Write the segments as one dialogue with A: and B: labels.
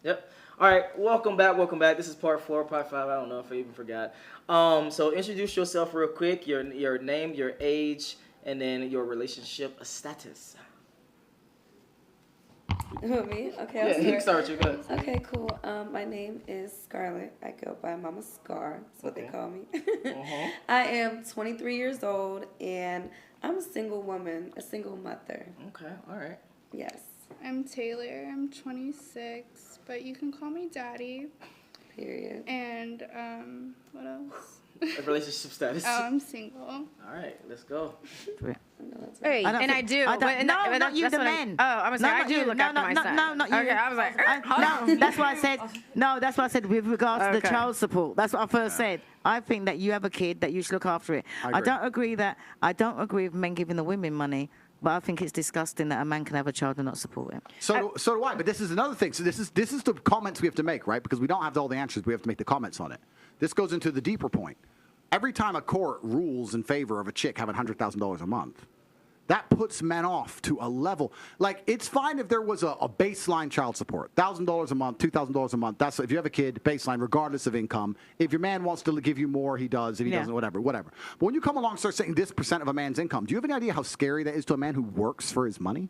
A: Yep. All right. Welcome back. Welcome back. This is part 4, part 5. I don't know if I even forgot. So introduce yourself real quick. Your name, your age, and then your relationship status.
B: Who, me? Okay,
A: Yeah, you can start with you. Go ahead.
B: Okay, cool. My name is Scarlett. I go by Mama Scar. That's what they call me. I am 23 years old, and I'm a single woman, a single mother.
A: Okay. All right.
B: Yes.
C: I'm Taylor. I'm 26, but you can call me Daddy.
B: Period.
C: And what else?
A: Relationship status.
C: Oh, I'm single.
A: All right. Let's go.
D: Hey, and I do.
E: Not you, the men.
D: Oh, I was saying I do look after my son.
E: No, not you.
D: Okay, I was like,
E: no, that's what I said. No, that's what I said with regards to the child support. That's what I first said. I think that you have a kid that you should look after it. I don't agree with men giving the women money. But I think it's disgusting that a man can have a child and not support it.
F: So do I. But this is another thing. So this is the comments we have to make, right? Because we don't have all the answers. We have to make the comments on it. This goes into the deeper point. Every time a court rules in favor of a chick having $100,000 a month, that puts men off to a level. Like, it's fine if there was a baseline child support, $1,000 a month, $2,000 a month. That's if you have a kid, baseline, regardless of income. If your man wants to give you more, he does. If he doesn't, whatever. But when you come along and start saying this % of a man's income, do you have any idea how scary that is to a man who works for his money?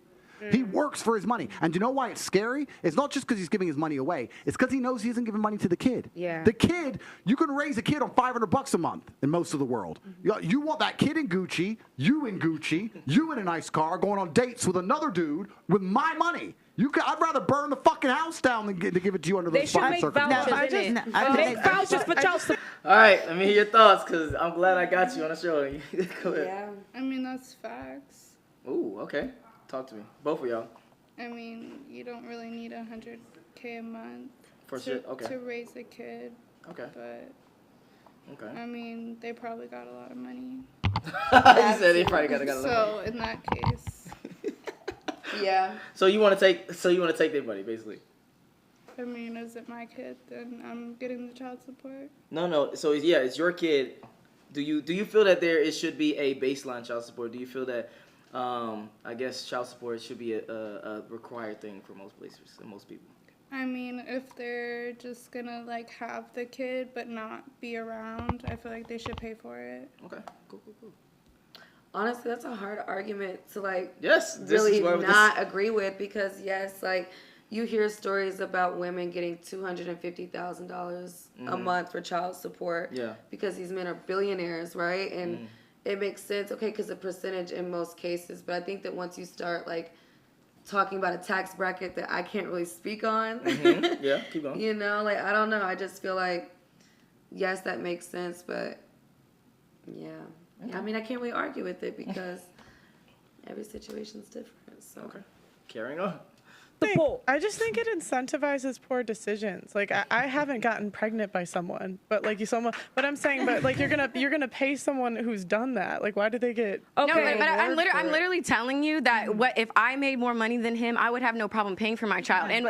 F: He works for his money. And do you know why it's scary? It's not just because he's giving his money away. It's because he knows he isn't giving money to the kid.
D: Yeah.
F: The kid, you can raise a kid on $500 a month in most of the world. You want that kid in Gucci, you in a nice car, going on dates with another dude with my money. I'd rather burn the fucking house down than to give it to you under those fine circumstances.
D: Make vouchers for child support.
A: All right. Let me hear your thoughts, because I'm glad I got you on the show. Go ahead.
B: Yeah.
C: I mean, that's facts.
A: Ooh, okay. Talk to me. Both of y'all.
C: I mean, you don't really need $100K a month
A: to
C: raise a kid.
A: Okay.
C: But,
A: Okay.
C: I mean, they probably got a lot of money.
A: You said they probably got a lot.
C: So, in that case.
B: Yeah.
A: So you want to take their money, basically.
C: I mean, is it my kid? Then I'm getting the child support.
A: No. So yeah, it's your kid. Do you feel that it should be a baseline child support? Do you feel that I guess child support should be a required thing for most places and most people?
C: I mean, if they're just gonna have the kid but not be around, I feel like they should pay for it.
A: Okay, cool.
B: Honestly, that's a hard argument to
A: Yes,
B: really not agree with, because you hear stories about women getting $250,000 a month for child support.
A: Yeah.
B: Because these men are billionaires, right? And it makes sense, okay, because a percentage in most cases. But I think that once you start talking about a tax bracket that I can't really speak on,
A: Yeah, keep going.
B: I don't know. I just feel yes, that makes sense, but yeah. I mean, I can't really argue with it because every situation's different. So.
A: Okay, carrying on.
G: I just think it incentivizes poor decisions. I haven't gotten pregnant by someone, but but I'm saying, you're gonna pay someone who's done that. Why do they get?
D: Okay. No, but I'm literally telling you that if I made more money than him, I would have no problem paying for my child. And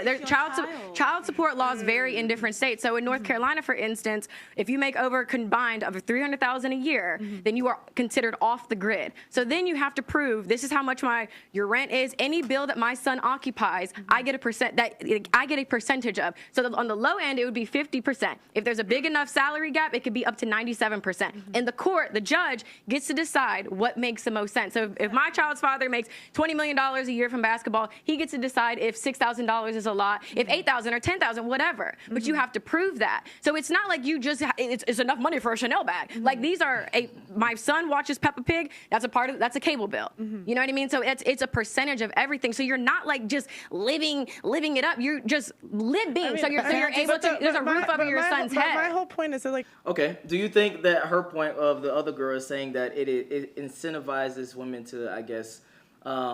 D: child support laws vary in different states. So in North Carolina, for instance, if you make over combined of $300,000 a year, then you are considered off the grid. So then you have to prove this is how much your rent is. Any bill that my son occupies, I get a percentage of. So on the low end, it would be 50%. If there's a big enough salary gap, it could be up to 97%. In the court, the judge gets to decide what makes the most sense. So if my child's father makes $20 million a year from basketball, he gets to decide if $6,000 is a lot, if $8,000 or $10,000, whatever. But you have to prove that. So it's not like you just it's enough money for a Chanel bag. These are my son watches Peppa Pig. That's a cable bill. You know what I mean? So it's a percentage of everything. So you're not just living it up. You're just living. I mean, so you're able to. There's a roof over your son's head.
G: My whole point is that
A: Okay. Do you think that her point of the other girl is saying that it incentivizes women to, I guess,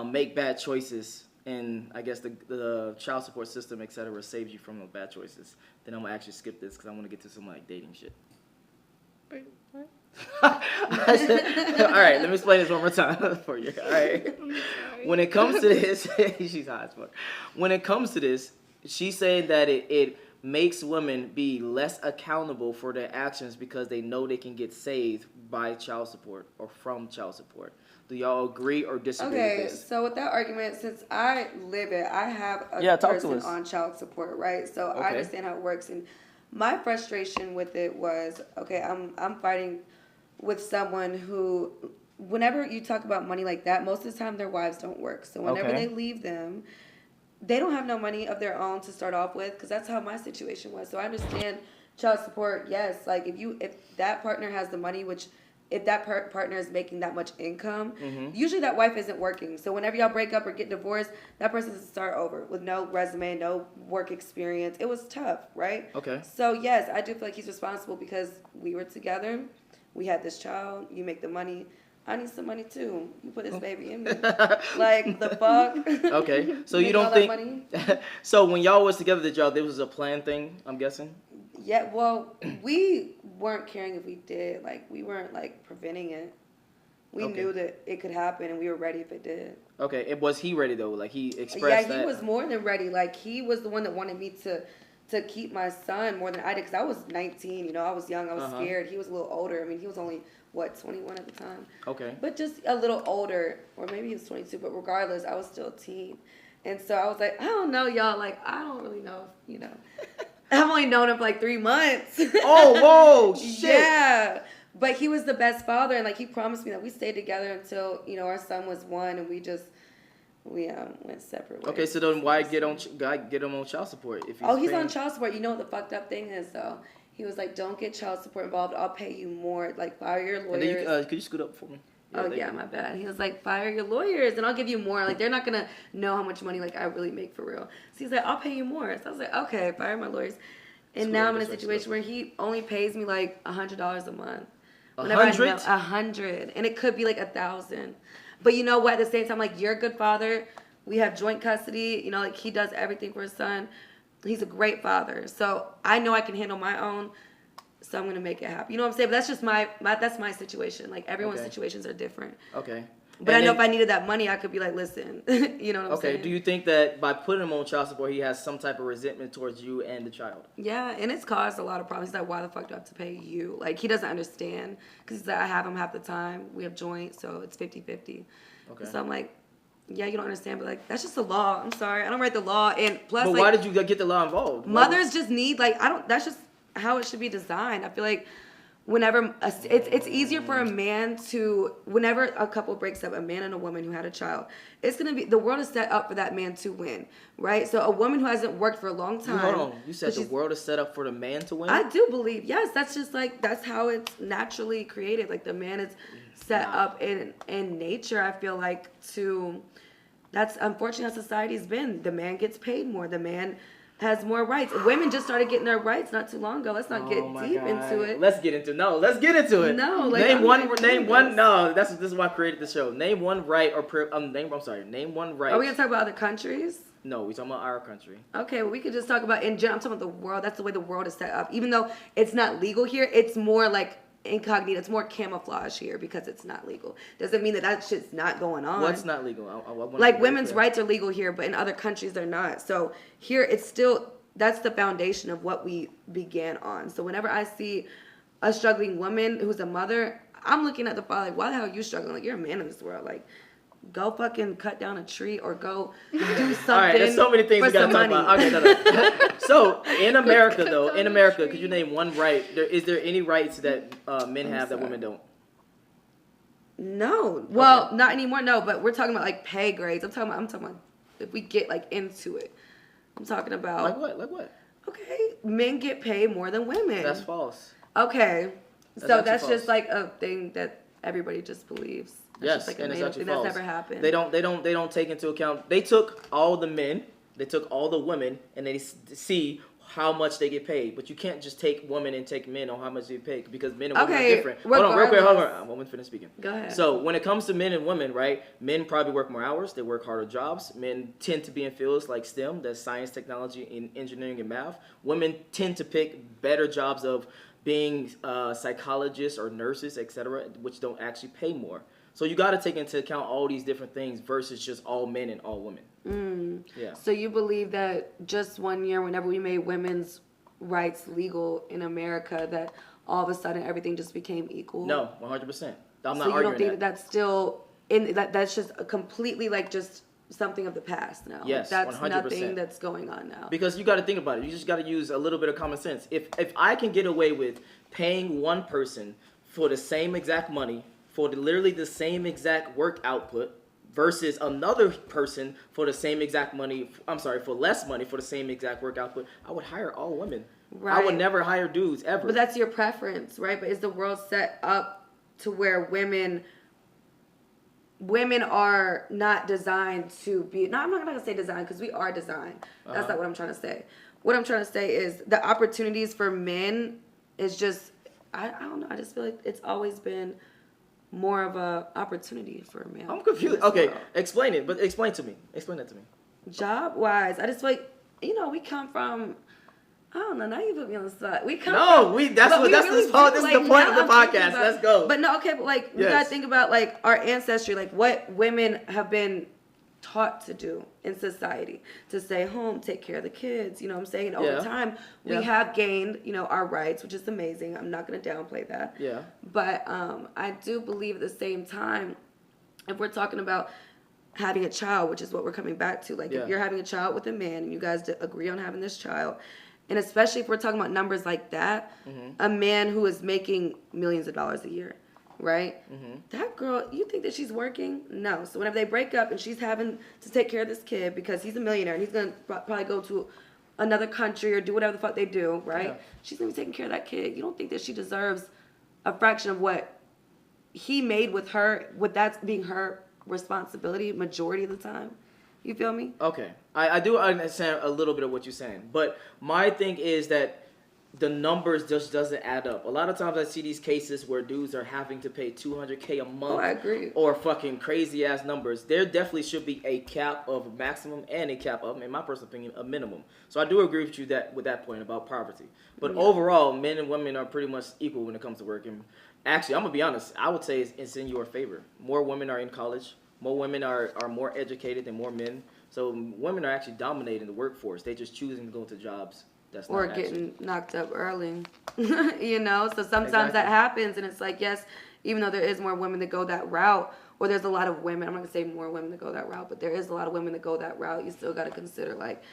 A: make bad choices, and I guess the child support system, et cetera, saves you from the bad choices? Then I'm gonna actually skip this because I want to get to some dating shit.
C: Wait, what?
A: All right, let me explain this one more time for you. All right. When it comes to this, she's hot as fuck. When it comes to this, she's saying that it makes women be less accountable for their actions because they know they can get saved by child support or from child support. Do y'all agree or disagree with
B: Okay,
A: this?
B: so with that argument, since I live it, I have a
A: Yeah, talk to
B: person
A: us.
B: on child support, right? So I
A: Okay.
B: understand how it works, and my frustration with it was, okay, I'm fighting with someone who, whenever you talk about money like that, most of the time their wives don't work. So whenever
A: Okay.
B: they leave them, they don't have no money of their own to start off with, because that's how my situation was. So I understand child support, yes, like if that partner has the money, which if that partner is making that much income, usually that wife isn't working. So whenever y'all break up or get divorced, that person has to start over with no resume, no work experience. It was tough, right?
A: Okay.
B: So yes, I do feel like he's responsible because we were together. We had this child. You make the money. I need some money too. You put this baby in me. Like, the fuck?
A: Okay. So you
B: Make
A: don't
B: all that
A: think?
B: money?
A: So when y'all was together, did y'all? There was a planned thing. I'm guessing.
B: Yeah, well, we weren't caring if we did. Like, we weren't, like, preventing it. We
A: Okay.
B: knew that it could happen, and we were ready if it did.
A: Okay. And was he ready though? Like he expressed
B: Yeah, he
A: that.
B: was more than ready. Like, he was the one that wanted me to keep my son more than I did, because I was 19. You know, I was young. I was scared. He was a little older. I mean, he was only, 21 at the time.
A: Okay.
B: But just a little older, or maybe he was 22. But regardless, I was still a teen. And so I was like, I don't know, y'all. Like, I don't really know, I've only known him for like 3 months.
A: Oh, whoa, shit.
B: Yeah. But he was the best father, and like he promised me that we stayed together until, our son was 1, and we went separate ways.
A: Okay, so then why get him on child support if he's
B: He's
A: paying?
B: on child support. You know what the fucked up thing is though? He was like, don't get child support involved. I'll pay you more. Like, fire your
A: And
B: lawyers.
A: then could you scoot up for me?
B: Yeah, my bad. He was like, fire your lawyers and I'll give you more. Like, they're not going to know how much money, like, I really make for real. So he's like, I'll pay you more. So I was like, okay, fire my lawyers. And now I'm in a situation where he only pays me like $100 a month.
A: $100?
B: $100. And it could be like $1,000. But you know what? At the same time, like, you're a good father. We have joint custody. Like, he does everything for his son. He's a great father. So I know I can handle my own. So I'm gonna make it happen. You know what I'm saying? But that's just that's my situation. Like, everyone's situations are different.
A: Okay.
B: But I know if I needed that money, I could be like, listen, you know what I'm saying?
A: Okay. Do you think that by putting him on child support, he has some type of resentment towards you and the child?
B: Yeah, and it's caused a lot of problems. He's like, why the fuck do I have to pay you? Like, he doesn't understand, because he's like, I have him half the time. We have joint, so it's 50-50. Okay. So I'm like, yeah, you don't understand, but like, that's just the law. I'm sorry, I don't write the law. And plus,
A: but why did you get the law involved?
B: Mothers just need, like, that's just how it should be designed. I feel like whenever it's easier for a man to, whenever a couple breaks up, a man and a woman who had a child, it's gonna be, the world is set up for that man to win, right? So a woman who hasn't worked for a long time.
A: Hold on, you said the world is set up for the man to win?
B: I do believe, yes, that's just like, that's how it's naturally created. Like, the man is set up in nature, I feel like, to, that's unfortunately how society's been. The man gets paid more, the man has more rights. Women just started getting their rights not too long ago. Let's not get deep into it.
A: Let's get into it. No, like, name one. No, this is why I created the show. Name one right name one right.
B: Are we gonna talk about other countries?
A: No, we talking about our country.
B: Okay, well, we could just talk about in general. I'm talking about the world. That's the way the world is set up. Even though it's not legal here, it's more like incognito. It's more camouflage here because it's not legal. Doesn't mean that shit's not going on.
A: What's not legal?
B: Like, women's rights are legal here, but in other countries they're not. So here it's still, that's the foundation of what we began on. So whenever I see a struggling woman who's a mother, I'm looking at the father like, why the hell are you struggling? Like, you're a man in this world. Like, go fucking cut down a tree or go do something. All right,
A: there's so many things we gotta talk about. Okay, no. So in America, could you name one right? Is there any rights that men have that women don't?
B: No. Well, not anymore. No, but we're talking about like pay grades. I'm talking about if we get like into it. I'm talking about
A: like what?
B: Okay, men get paid more than women.
A: That's false.
B: Okay, so that's just like a thing that everybody just believes.
A: Yes,
B: like
A: and it's actually false.
B: That's never happened.
A: They don't take into account. They took all the men, they took all the women, and they see how much they get paid. But you can't just take women and take men on how much they pay, because men and women are different. Hold on, real quick. Hold on. I'm almost finished speaking.
B: Go ahead.
A: So when it comes to men and women, right? Men probably work more hours. They work harder jobs. Men tend to be in fields like STEM, that's science, technology, and engineering and math. Women tend to pick better jobs of being psychologists or nurses, etc., which don't actually pay more. So you got to take into account all these different things versus just all men and all women. Yeah.
B: So you believe that just 1 year, whenever we made women's rights legal in America, that all of a sudden everything just became equal?
A: No, 100%. I'm not arguing that.
B: So you don't think that's still that's just a completely like just something of the past now.
A: Yes,
B: that's
A: 100%.
B: nothing that's going on now.
A: Because you got to think about it. You just got to use a little bit of common sense. If I can get away with paying one person for the same exact money for literally the same exact work output versus another person for the same exact money, for less money for the same exact work output, I would hire all women.
B: Right.
A: I would never hire dudes ever.
B: But that's your preference, right? But is the world set up to where women are not designed to be? No, I'm not gonna say designed because we are designed. That's not what I'm trying to say. What I'm trying to say is the opportunities for men is just I don't know. I just feel like it's always been more of a opportunity for a man.
A: I'm confused. Okay, explain it. But explain to me. Explain that to me.
B: Job wise, I just feel like we come from. I don't know. Now you put me on the spot. We come.
A: That's the point of the podcast. Let's go.
B: But no, okay. But like we gotta think about like our ancestry, like what women have been taught to do in society, to stay home, take care of the kids. You know what I'm saying? And over time, we have gained our rights, which is amazing. I'm not gonna downplay that.
A: Yeah.
B: But I do believe at the same time, if we're talking about having a child, which is what we're coming back to, like if you're having a child with a man and you guys agree on having this child. And especially if we're talking about numbers like that, a man who is making millions of dollars a year, right? That girl, you think that she's working? No. So whenever they break up and she's having to take care of this kid because he's a millionaire and he's going to probably go to another country or do whatever the fuck they do, right? Yeah. She's going to be taking care of that kid. You don't think that she deserves a fraction of what he made with her, with that being her responsibility majority of the time? You feel me?
A: Okay. I do understand a little bit of what you're saying. But my thing is that the numbers just doesn't add up. A lot of times I see these cases where dudes are having to pay $200K a month.
B: Oh, I agree.
A: Or fucking crazy ass numbers. There definitely should be a cap of maximum and a cap of, in my personal opinion, a minimum. So I do agree with you with that point about poverty. But overall, men and women are pretty much equal when it comes to working. Actually, I'm going to be honest. I would say it's in your favor. More women are in college. More women are more educated than more men. So women are actually dominating the workforce. They're just choosing to go to jobs that's
B: or
A: not
B: getting knocked up early. So sometimes that happens, and it's like, yes, even though there is more women that go that route, or there's a lot of women, I'm not gonna say more women that go that route, but there is a lot of women that go that route. You still got to consider like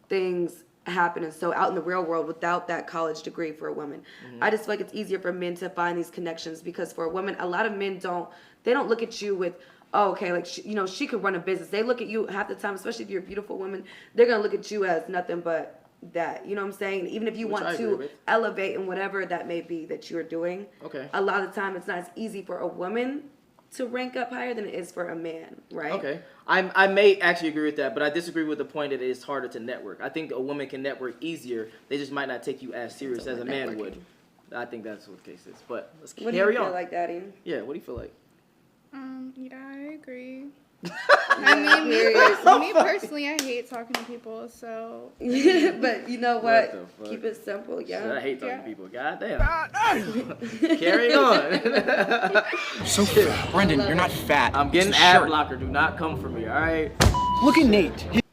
B: things happen, and so out in the real world without that college degree for a woman, I just feel like it's easier for men to find these connections, because for a woman, a lot of men don't look at you with, oh, okay, like, she could run a business. They look at you half the time, especially if you're a beautiful woman, they're going to look at you as nothing but that. You know what I'm saying? Even if you want to elevate in whatever that may be that you're doing, a lot of the time it's not as easy for a woman to rank up higher than it is for a man, right?
A: Okay. I may actually agree with that, but I disagree with the point that it is harder to network. I think a woman can network easier. They just might not take you as serious as a man would. I think that's what the case is. But let's carry on.
B: What do you feel like, Daddy?
A: Yeah, what do you feel like?
C: Yeah, I agree. I mean, me personally, I hate talking to people, so.
B: But you know what? Keep it simple,
A: I hate talking to people. God damn. Carry on.
H: So fat. Brendan, you're not fat.
A: I'm getting ad blocker. Do not come for me, all right?
H: Look at Nate.